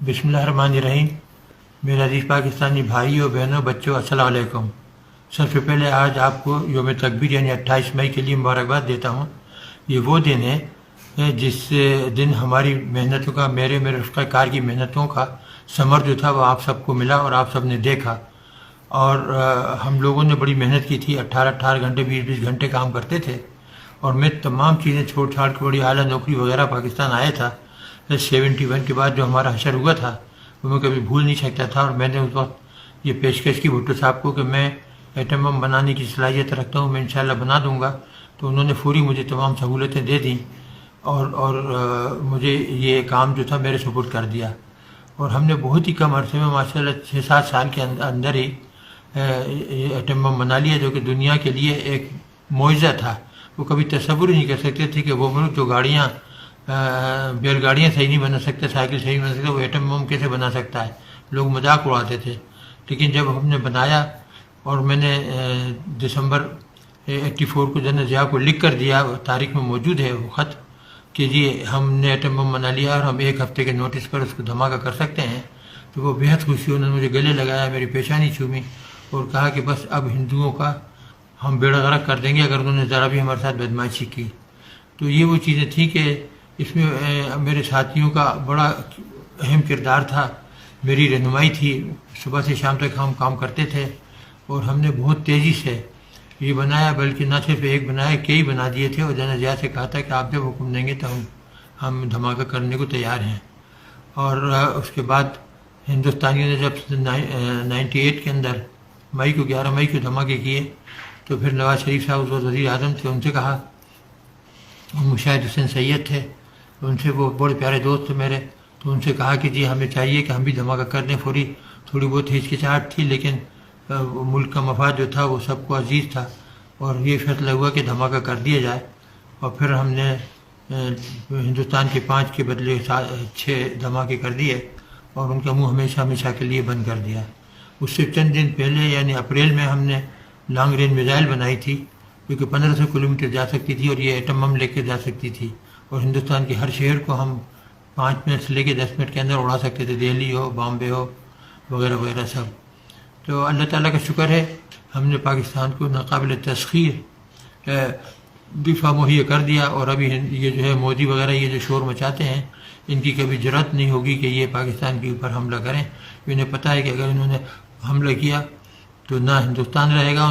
بسم اللہ الرحمن الرحیم۔ میرے عزیز پاکستانی بھائیوں بہنوں بچوں، السلام علیکم۔ سب سے پہلے آج آپ کو یوم تکبیر یعنی 28 مئی کے لیے مبارکباد دیتا ہوں۔ یہ وہ دن ہے جس دن ہماری محنتوں کا میرے رفقہ کار کی محنتوں کا ثمر جو تھا وہ آپ سب کو ملا اور آپ سب نے دیکھا۔ اور ہم لوگوں نے بڑی محنت کی تھی، 18 گھنٹے 20 گھنٹے کام کرتے تھے، اور میں تمام چیزیں چھوڑ چھاڑ کے بڑی اعلیٰ نوکری وغیرہ پاکستان آیا تھا۔ 71 کے بعد جو ہمارا حشر ہوا تھا وہ میں کبھی بھول نہیں سکتا تھا، اور میں نے اس وقت یہ پیشکش کی بھٹو صاحب کو کہ میں ایٹم بم بنانے کی صلاحیت رکھتا ہوں، میں انشاءاللہ بنا دوں گا۔ تو انہوں نے فوری مجھے تمام سہولتیں دے دیں اور مجھے یہ کام جو تھا میرے سپرد کر دیا، اور ہم نے بہت ہی کم عرصے میں ماشاءاللہ 6-7 سال کے اندر ہی ایٹم بم بنا لیا، جو کہ دنیا کے لیے ایک معجزہ تھا۔ وہ کبھی تصور ہی نہیں کر سکتے تھے کہ وہ ملک جو گاڑیاں بیل گاڑیاں صحیح نہیں بنا سکتے، سائیکل صحیح نہیں بنا سکتے، وہ ایٹم بم کیسے بنا سکتا ہے۔ لوگ مذاق اڑاتے تھے، لیکن جب ہم نے بنایا اور میں نے دسمبر 84 کو جنرل ضیاء کو لکھ کر دیا، تاریخ میں موجود ہے وہ خط کہ جی ہم نے ایٹم بم بنا لیا اور ہم 1 ہفتے کے نوٹس پر اس کو دھماکہ کر سکتے ہیں، تو وہ بےحد خوشی، انہوں نے مجھے گلے لگایا، میری پیشانی چومی اور کہا کہ بس اب ہندوؤں کا ہم بیڑا غرق کر دیں گے اگر انہوں نے ذرا بھی ہمارے ساتھ بدمعاشی کی۔ تو یہ وہ چیزیں تھیں کہ اس میں میرے ساتھیوں کا بڑا اہم کردار تھا، میری رہنمائی تھی، صبح سے شام تک ہم کام کرتے تھے، اور ہم نے بہت تیزی سے یہ بنایا، بلکہ نہ صرف ایک بنایا، کئی بنا دیے تھے، اور جنرل ضیاء سے کہا تھا کہ آپ جب حکم دیں گے تو ہم دھماکہ کرنے کو تیار ہیں۔ اور اس کے بعد ہندوستانیوں نے جب 98 کے اندر 11 مئی کو دھماکے کیے، تو پھر نواز شریف صاحب اس وقت وزیر اعظم تھے، ان سے کہا، مشاہد حسین سید تھے، ان سے وہ بڑے پیارے دوست تھے میرے، تو ان سے کہا کہ جی ہمیں چاہیے کہ ہم بھی دھماکہ کر دیں فوری۔ تھوڑی بہت ہچکچاہٹ تھی، لیکن ملک کا مفاد جو تھا وہ سب کو عزیز تھا، اور یہ فیصلہ ہوا کہ دھماکہ کر دیا جائے۔ اور پھر ہم نے ہندوستان کے 5 کے بدلے 6 دھماکے کر دیے، اور ان کا منہ ہمیشہ کے لیے بند کر دیا۔ اس سے چند دن پہلے یعنی اپریل میں ہم نے لانگ رینج میزائل بنائی تھی، جو کہ 1500 کلومیٹر جا سکتی تھی، اور یہ ایٹم بم لے کے جا سکتی تھی، اور ہندوستان کے ہر شہر کو ہم 5 منٹ سے لے کے 10 منٹ کے اندر اڑا سکتے تھے، دہلی ہو، بامبے ہو، وغیرہ وغیرہ سب۔ تو اللہ تعالیٰ کا شکر ہے، ہم نے پاکستان کو ناقابل تسخیر دفاع مہیا کر دیا، اور ابھی یہ جو ہے مودی وغیرہ یہ جو شور مچاتے ہیں، ان کی کبھی جرأت نہیں ہوگی کہ یہ پاکستان کے اوپر حملہ کریں۔ انہیں پتہ ہے کہ اگر انہوں نے حملہ کیا تو نہ ہندوستان رہے گا،